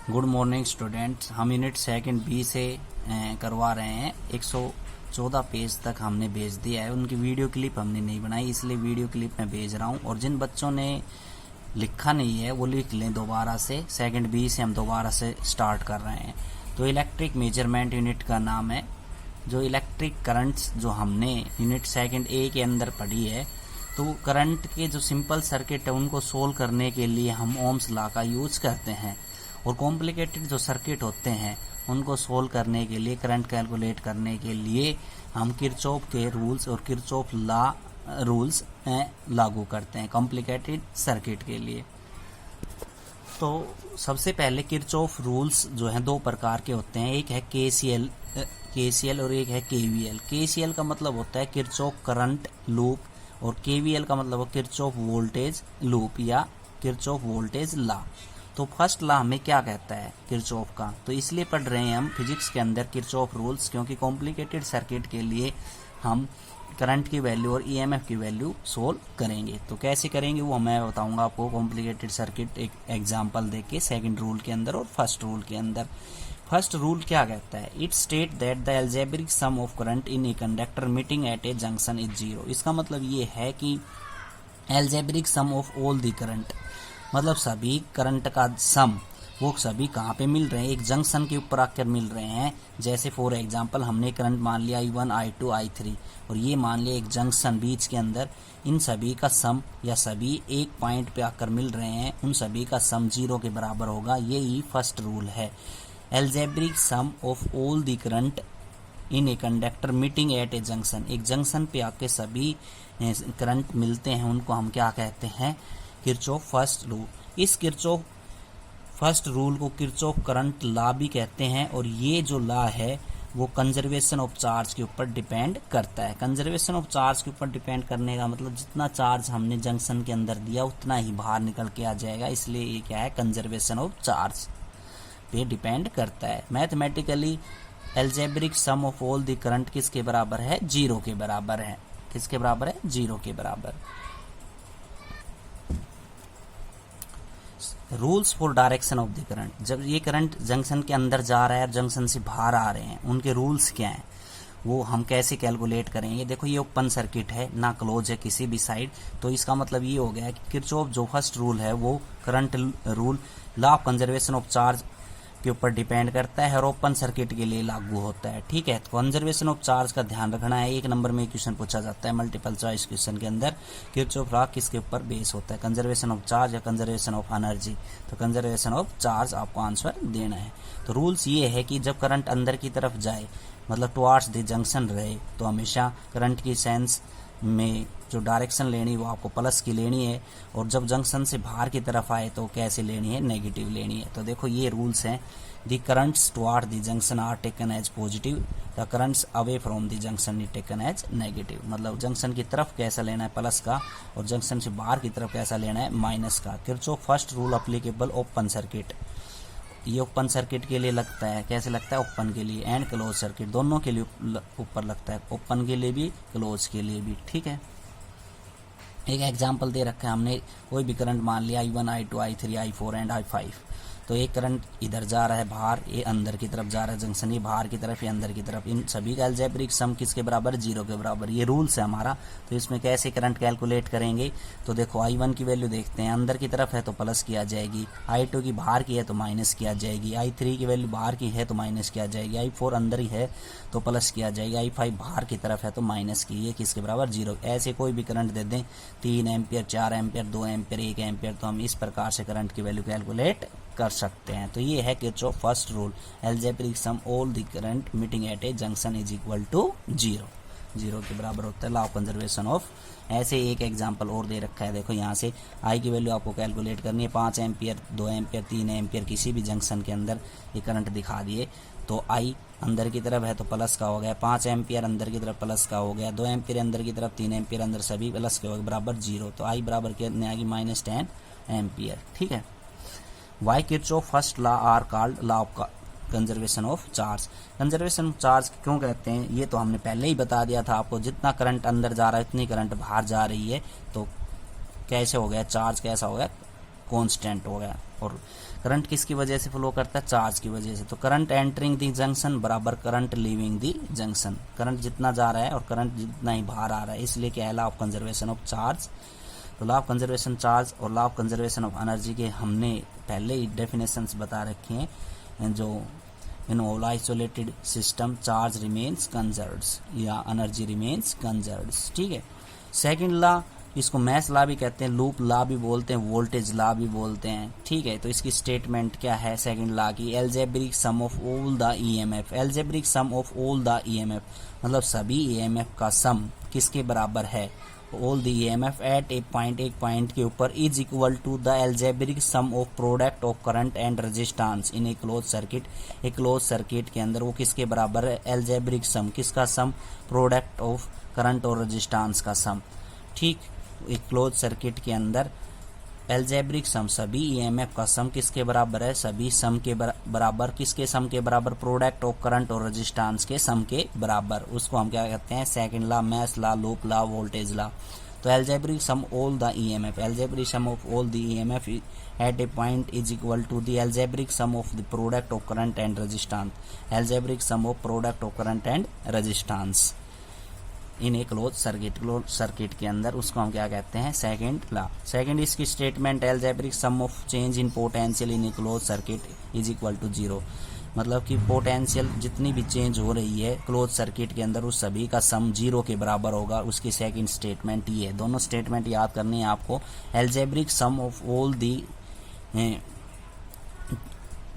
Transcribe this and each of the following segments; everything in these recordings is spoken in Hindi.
Good morning students. हम यूनिट सेकंड बी से करवा रहे हैं। 114 पेज तक हमने भेज दिया है। उनकी वीडियो क्लिप हमने नहीं बनाई, इसलिए वीडियो क्लिप मैं भेज रहा हूं। और जिन बच्चों ने लिखा नहीं है वो लिख लें दोबारा से। सेकंड बी से हम दोबारा से स्टार्ट कर रहे हैं। तो इलेक्ट्रिक मेजरमेंट यूनिट का नाम है। जो इलेक्ट्रिक करंट्स जो हमने यूनिट सेकंड ए के अंदर पढ़ी है, तो करंट के जो सिंपल सर्किट है उनको सोल्व करने के लिए हम ओम्स लॉ का यूज करते हैं। और कॉम्प्लिकेटेड जो सर्किट होते हैं उनको सोल्व करने के लिए, करंट कैलकुलेट करने के लिए हम किरचॉफ के रूल्स और किरचॉफ लॉ रूल्स लागू करते हैं कॉम्प्लिकेटेड सर्किट के लिए। तो सबसे पहले किरचॉफ रूल्स जो हैं दो प्रकार के होते हैं। एक है केसीएल और एक है केवीएल। केसीएल का मतलब होता है किरचॉफ करंट लूप, और केवीएल का मतलब है किरचॉफ वोल्टेज लूप या किरचॉफ वोल्टेज लॉ। तो फर्स्ट लॉ हमें क्या कहता है किरचॉफ का, तो इसलिए पढ़ रहे हैं हम फिजिक्स के अंदर किरचॉफ रूल्स, क्योंकि कॉम्प्लिकेटेड सर्किट के लिए हम करंट की वैल्यू और ईएमएफ की वैल्यू सोल्व करेंगे। तो कैसे करेंगे वो मैं बताऊंगा आपको कॉम्प्लिकेटेड सर्किट एक एग्जांपल देके सेकंड रूल के अंदर और फर्स्ट रूल के अंदर। फर्स्ट रूल क्या कहता है? It state that the algebraic sum of current in a conductor meeting at a junction is zero. इसका मतलब ये है कि algebraic sum of all the current, मतलब सभी करंट का सम वो सभी कहाँ पे मिल रहे हैं? एक जंक्शन के ऊपर आकर मिल रहे हैं। जैसे फॉर एग्जांपल हमने करंट मान लिया I1 I2 I3, और ये मान लिया एक जंक्शन बीच के अंदर। इन सभी का सम या सभी एक पॉइंट पे आकर मिल रहे हैं, उन सभी का सम जीरो के बराबर होगा। यही फर्स्ट रूल है। Algebraic sum of all the current in a conductor meeting at a junction. एक जंक्शन पे आके सभी करंट मिलते हैं, उनको हम क्या कहते हैं? Kirchhoff first rule. इस किरचॉफ फर्स्ट रूल को किरचॉफ करंट लॉ भी कहते हैं। और ये जो लॉ है वो कंजर्वेशन ऑफ चार्ज के ऊपर डिपेंड करता है। कंजर्वेशन ऑफ चार्ज के ऊपर डिपेंड करने का मतलब जितना चार्ज हमने जंक्शन के अंदर दिया उतना ही बाहर निकल के आ जाएगा, इसलिए ये क्या है? कंजर्वेशन ऑफ चार्ज पे डिपेंड करता है। Mathematically algebraic sum of all the current किसके बराबर है? जीरो के बराबर है। किसके बराबर है? जीरो के बराबर। Rules for direction of the current. जब ये करंट जंक्शन के अंदर जा रहा है और जंक्शन से बाहर आ रहे हैं, उनके रूल्स क्या हैं वो हम कैसे कैलकुलेट करेंगे? देखो ये ओपन सर्किट है, ना क्लोज है किसी भी साइड, तो इसका मतलब ये हो गया कि किरचॉफ जो फर्स्ट रूल है वो current rule law of conservation of charge के ऊपर डिपेंड करता है और ओपन सर्किट के लिए लागू होता है। ठीक है, तो कंजर्वेशन ऑफ चार्ज का ध्यान रखना है। एक नंबर में क्वेश्चन पूछा जाता है मल्टीपल चॉइस क्वेश्चन के अंदर, किरचॉफ लॉ किसके ऊपर बेस होता है? कंजर्वेशन ऑफ चार्ज या कंजर्वेशन ऑफ एनर्जी? तो कंजर्वेशन ऑफ चार्ज आपको आंसर देना है। तो रूल्स ये है कि जब करंट अंदर की तरफ जाए, मतलब टुवार्ड्स द जंक्शन रहे, तो हमेशा करंट की सेंस में जो डायरेक्शन लेनी वो आपको प्लस की लेनी है, और जब जंक्शन से बाहर की तरफ आए तो कैसे लेनी है? नेगेटिव लेनी है। तो देखो ये रूल्स हैं। The currents toward the junction are taken as positive, the currents away from the junction is taken as negative. मतलब जंक्शन की तरफ कैसा लेना है? प्लस का, और जंक्शन से बाहर की तरफ कैसा लेना है? माइनस का। Kirchhoff first rule applicable open circuit. ये ओपन सर्किट के लिए लगता है। कैसे लगता है? ओपन के लिए एंड क्लोज सर्किट दोनों के लिए ऊपर लगता है, ओपन के लिए भी क्लोज के लिए भी। ठीक है, एक एग्जांपल दे रखा है हमने। कोई भी करंट मान लिया I1 I2 I3 I4 and I5। तो एक करंट इधर जा रहा है बाहर, ये अंदर की तरफ जा रहा है जंक्शन, ये बाहर की तरफ, ये अंदर की तरफ। इन सभी का अलजेब्रिक सम किसके बराबर? जीरो के बराबर। ये रूल्स है हमारा। तो इसमें कैसे करंट कैलकुलेट करेंगे? तो देखो I1 की वैल्यू देखते हैं, अंदर की तरफ है तो प्लस किया जाएगी, I2 की बाहर की है तो माइनस किया जाएगी, I3 की वैल्यू बाहर की है तो माइनस किया जाएगी, I4 अंदर ही है तो प्लस किया जाएगा, I5 बाहर की तरफ है तो माइनस की। ये किसके बराबर? जीरो। ऐसे कोई भी करंट दे दें, 3 एम्पियर 4 एम्पियर 2 एम्पियर 1 एम्पियर, तो हम इस प्रकार से करंट की वैल्यू कैलकुलेट कर सकते हैं। तो ये है Kirchhoff first rule, algebraic sum all the current meeting at a junction is equal to zero. Zero के बराबर होता है लॉ ऑफ कंजर्वेशन ऑफ। ऐसे एक एग्जांपल और दे रखा है। देखो यहाँ से आई की वैल्यू आपको कैलकुलेट करनी है। 5 एम्पियर 2 एम्पियर 3 एम्पियर किसी भी जंक्शन के अंदर ये करंट दिखा दिए, तो आई अंदर की तरफ है तो प्लस का हो गया, 5 एम्पियर अंदर की तरफ प्लस का हो गया, 2 एम्पियर अंदर की तरफ 3 एम्पियर अंदर सभी प्लस के हो गए, बराबर जीरो। तो आई बराबर कितने आएगी? -10 एम्पियर। ठीक है, why Kirchhoff first law are called law of conservation of charge. Conservation of charge क्यों कहते हैं ये तो हमने पहले ही बता दिया था आपको। जितना करंट अंदर जा रहा है उतनी करंट बाहर जा रही है, तो कैसे हो गया? चार्ज कैसा हो गया? कांस्टेंट हो गया। और करंट किसकी वजह से फ्लो करता है? चार्ज की वजह से। तो करंट एंटरिंग दी जंक्शन बराबर करंट लीविंग दी जंक्शन। करंट जितना जा रहा है और करंट जितना ही बाहर आ रहा है, इसलिए क्या है law of conservation of charge. तो लॉ ऑफ कंजर्वेशन चार्ज और law of conservation of energy के हमने पहले ही डेफिनेशंस बता रखे हैं। जो in all isolated system charge remains conserved या एनर्जी रिमेन्स कंजर्व्ड। ठीक है। सेकंड लॉ, इसको मैथ लॉ भी कहते हैं, लूप लॉ भी बोलते हैं, वोल्टेज लॉ भी बोलते हैं। ठीक है। तो इसकी स्टेटमेंट क्या है सेकंड लॉ की? Algebraic sum of all the EMF. Algebraic sum of all the EMF मतलब सभी ईएमएफ का सम किसके बराबर है? ऑल द ईएमएफ एट एक पॉइंट के ऊपर is equal to the algebraic sum of product of current and resistance in a close circuit. एक क्लोज सर्किट के अंदर वो किसके बराबर है? Algebraic sum. किसका सम? प्रोडक्ट ऑफ करंट और रेजिस्टेंस का सम। ठीक। एक क्लोज सर्किट के अंदर एल्जेब्रिक सम सभी ईएमएफ का सम किसके बराबर है? सभी सम के बराबर। किसके सम के बराबर? प्रोडक्ट ऑफ करंट और रेजिस्टेंस के सम के बराबर। उसको हम क्या कहते हैं? Second law, mesh law, loop law, voltage law. तो algebraic sum all the EMF, algebraic sum of all the EMF at a point is equal to the algebraic sum of the product of current and resistance. Algebraic sum of product of current and resistance in a close circuit. Close circuit के अंदर उसको हम क्या कहते हैं? Second law. सेकंड इसकी statement, algebraic sum of change in potential in a close circuit is equal to 0। मतलब कि पोटेंशियल जितनी भी चेंज हो रही है क्लोज सर्किट के अंदर उस सभी का सम 0 के बराबर होगा। उसकी सेकंड स्टेटमेंट ये है। दोनों स्टेटमेंट याद करनी है आपको। Algebraic sum of all the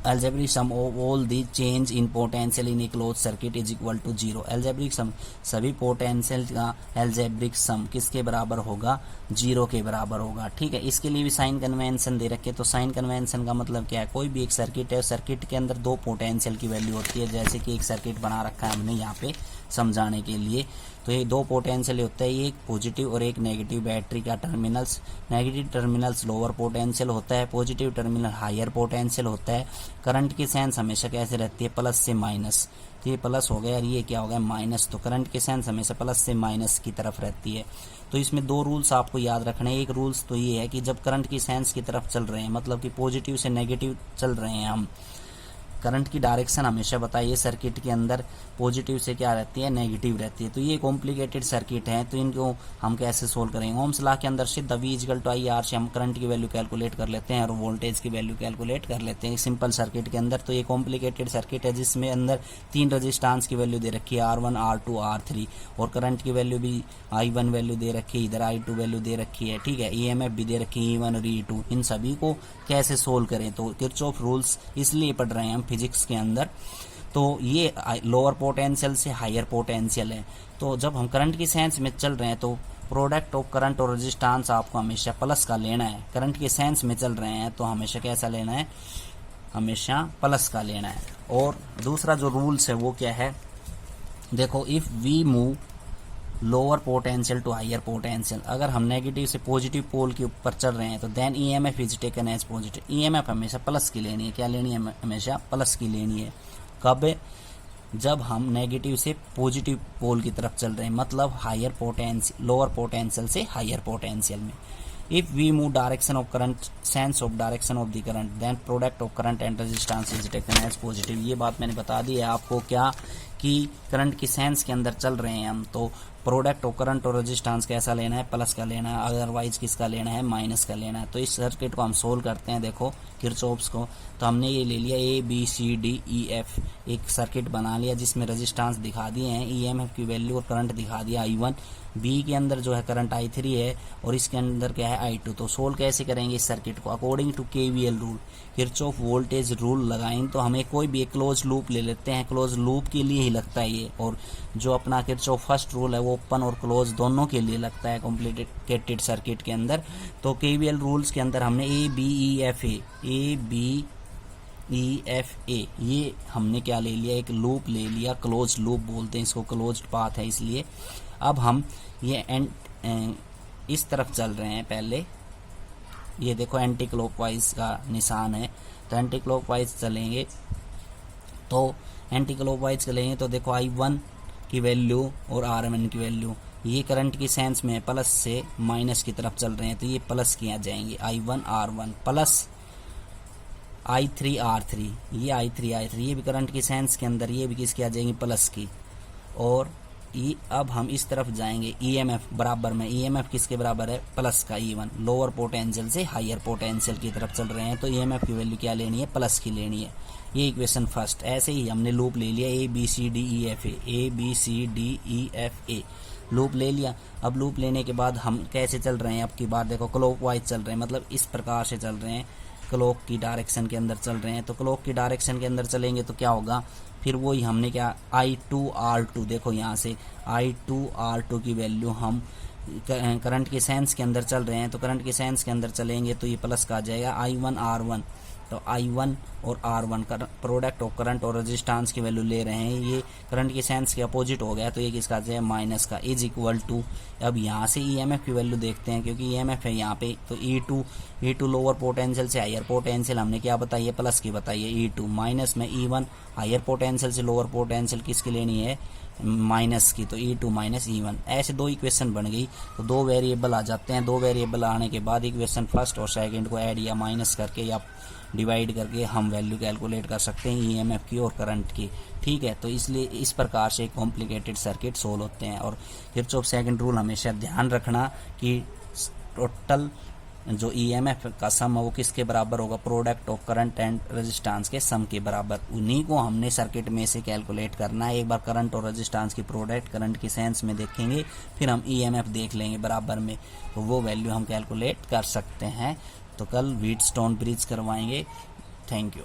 algebraic sum of all the change in potential in a closed circuit is equal to 0। algebraic sum सभी पोटेंशियल का algebraic sum किसके बराबर होगा? 0 के बराबर होगा। ठीक है। इसके लिए भी साइन कन्वेंशन दे रखे। तो साइन कन्वेंशन का मतलब क्या है? कोई भी एक सर्किट है, सर्किट के अंदर दो पोटेंशियल की वैल्यू होती है। जैसे कि एक सर्किट बना रखा है हमने यहाँ पे समझाने के लिए। तो ये दो पोटेंशियल होता है, एक पॉजिटिव और एक नेगेटिव। बैटरी का terminals, negative terminals lower potential होता है, पॉजिटिव टर्मिनल हायर पोटेंशियल होता है। करंट की सेंस हमेशा कैसे रहती है? प्लस से माइनस। तो ये प्लस हो गया और ये क्या हो गया? माइनस। तो करंट की सेंस हमेशा प्लस से माइनस की तरफ रहती है। तो इसमें दो रूल्स आपको याद रखने हैं। एक रूल्स तो ये है कि जब करंट की सेंस की तरफ चल रहे हैं, मतलब कि पॉजिटिव से नेगेटिव चल रहे हैं हम, करंट की डायरेक्शन हमेशा बताइए सर्किट के अंदर पॉजिटिव से क्या रहती है? नेगेटिव रहती है। तो ये कॉम्प्लिकेटेड सर्किट है, तो इनको हम कैसे सोल्व करेंगे? ओम्स लॉ के अंदर सिद्ध V इक्वल टू IR से हम करंट की वैल्यू कैलकुलेट कर लेते हैं और वोल्टेज की वैल्यू कैलकुलेट कर लेते हैं सिंपल सर्किट के अंदर। तो ये कॉम्प्लिकेटेड सर्किट है जिसमें अंदर 3 रेजिस्टेंस की वैल्यू दे रखी है, R1, R2, R3, और करंट की वैल्यू भी I1 वैल्यू दे रखी है, इधर I2 वैल्यू दे रखी है। ठीक है। EMF भी दे रखी है, E1 और E2। इन सभी को कैसे सोल्व करें? तो किरचॉफ रूल्स इसलिए पढ़ रहे हैं हम फिजिक्स के अंदर। तो ये लोअर पोटेंशियल से हायर पोटेंशियल है। तो जब हम करंट की सेंस में चल रहे हैं तो प्रोडक्ट ऑफ करंट और रेजिस्टेंस आपको हमेशा प्लस का लेना है। करंट की सेंस में चल रहे हैं तो हमेशा कैसा लेना है? हमेशा प्लस का लेना है। और दूसरा जो रूल्स है वो क्या है? देखो, if we move lower potential to higher potential, अगर हम नेगेटिव से पॉजिटिव पोल के ऊपर चल रहे हैं तो then EMF is taken as positive. EMF हमेशा प्लस की लेनी है। क्या लेनी है? हमेशा प्लस की लेनी है। कब? जब हम नेगेटिव से पॉजिटिव पोल की तरफ चल रहे हैं, मतलब हायर पोटेंशियल, लोअर पोटेंशियल से हायर पोटेंशियल में। If we move direction of current, sense of direction of the current, then product of current and resistance is taken as positive. ये बात मैंने बता दी है आपको क्या, कि करंट की सेंस के अंदर चल रहे हैं हम तो प्रोडक्ट ऑफ करंट और रेजिस्टेंस कैसा लेना है? प्लस का लेना है, अदरवाइज किसका लेना है? माइनस का लेना है। तो इस सर्किट को हम सोल्व करते हैं। देखो किरचॉफ्स को, तो हमने ये ले लिया ABCDEF, एक सर्किट बना लिया जिसमें रेजिस्टेंस दिखा दिए हैं, EMF की वैल्यू और करंट दिखा दिया I1, B के अंदर जो है करंट I3 है और इसके अंदर क्या है? I2। तो सोल्व कैसे करेंगे इस सर्किट को? According to KVL rule, Kirchhoff voltage rule लगाएं तो हमें कोई भी एक क्लोज लूप ले लेते हैं। क्लोज लूप के लिए ही लगता है ये, और जो अपना किरचॉफ फर्स्ट रूल है वो ओपन और क्लोज दोनों के लिए लगता है कॉम्प्लिकेटेड सर्किट के अंदर। तो KVL रूल्स के अंदर हमने ABEFA ये हमने क्या ले लिया? एक लूप ले लिया, क्लोज लूप बोलते हैं इसको, क्लोज्ड पाथ है इसलिए। अब हम ये इस तरफ चल रहे हैं। पहले ये देखो एंटी क्लॉकवाइज का निशान है, तो एंटी क्लॉकवाइज चलेंगे। तो एंटी क्लॉकवाइज चलेंगे तो देखो I1 की वैल्यू और R1 की वैल्यू, ये करंट की सेंस में प्लस से माइनस की तरफ चल रहे हैं, तो ये प्लस की आ जाएंगे I1 R1 plus I3 R3, ये I3 I3, ये भी करंट की सेंस के अंदर, ये भी किसकी आ जाएंगी प्लस की। और ये अब हम इस तरफ जाएंगे, EMF बराबर में, EMF किसके बराबर है प्लस का E1, लोअर पोटेंशियल से हायर पोटेंशियल की तरफ चल रहे हैं, तो EMF की वैल्यू क्या लेनी है प्लस की लेनी है। ये इक्वेशन फर्स्ट। ऐसे ही हमने लूप ले लिया ABCDEFA लूप ले लिया। अब लूप लेने के बाद हम कैसे चल रहे हैं, अब की बात देखो क्लॉकवाइज चल रहे हैं, मतलब इस प्रकार से चल रहे हैं, क्लॉक की डायरेक्शन के अंदर चल रहे हैं। तो क्लॉक की डायरेक्शन के अंदर चलेंगे तो क्या होगा, फिर वही हमने क्या I2 R2, देखो यहाँ से I2 R2 की वैल्यू हम करंट के सेंस के अंदर चल रहे हैं, तो करंट के सेंस के अंदर चलेंगे तो ये प्लस का आ जाएगा I1 R1। तो I1 और R1 का प्रोडक्ट ऑफ करंट और रेजिस्टेंस की वैल्यू ले रहे हैं, ये करंट के सेंस के अपोजिट हो गया, तो ये किसका आ जाएगा माइनस का, इज इक्वल टू। अब यहाँ से EMF की वैल्यू देखते हैं, क्योंकि EMF है यहाँ पे, तो E2 लोअर पोटेंशियल से हायर पोटेंशियल हमने क्या बताई है प्लस की बताई है E2, माइनस में E1 हायर पोटेंशियल से लोअर पोटेंशियल किसकी लेनी है माइनस की, तो E2 माइनस E1। ऐसे दो इक्वेशन बन गई, तो दो वेरिएबल आ जाते हैं। दो वेरिएबल आने के बाद इक्वेशन फर्स्ट और सेकंड को ऐड या माइनस करके या डिवाइड करके हम वैल्यू कैलकुलेट कर सकते हैं EMF की और करंट की। ठीक है, तो इसलिए इस प्रकार से कॉम्प्लिकेटेड सर्किट सोल्व होते हैं। और किरचॉफ सेकंड रूल हमेशा ध्यान रखना कि टोटल जो EMF का सम है वो किसके बराबर होगा, product of current and resistance के सम के बराबर। उन्हीं को हमने सर्किट में से कैलकुलेट करना है। एक बार करंट और रेजिस्टेंस की प्रोडक्ट करंट की सेंस में देखेंगे, फिर हम EMF देख लेंगे बराबर में, तो वो वैल्यू हम कैलकुलेट कर सकते हैं। तो कल व्हीटस्टोन ब्रिज करवाएंगे। Thank you.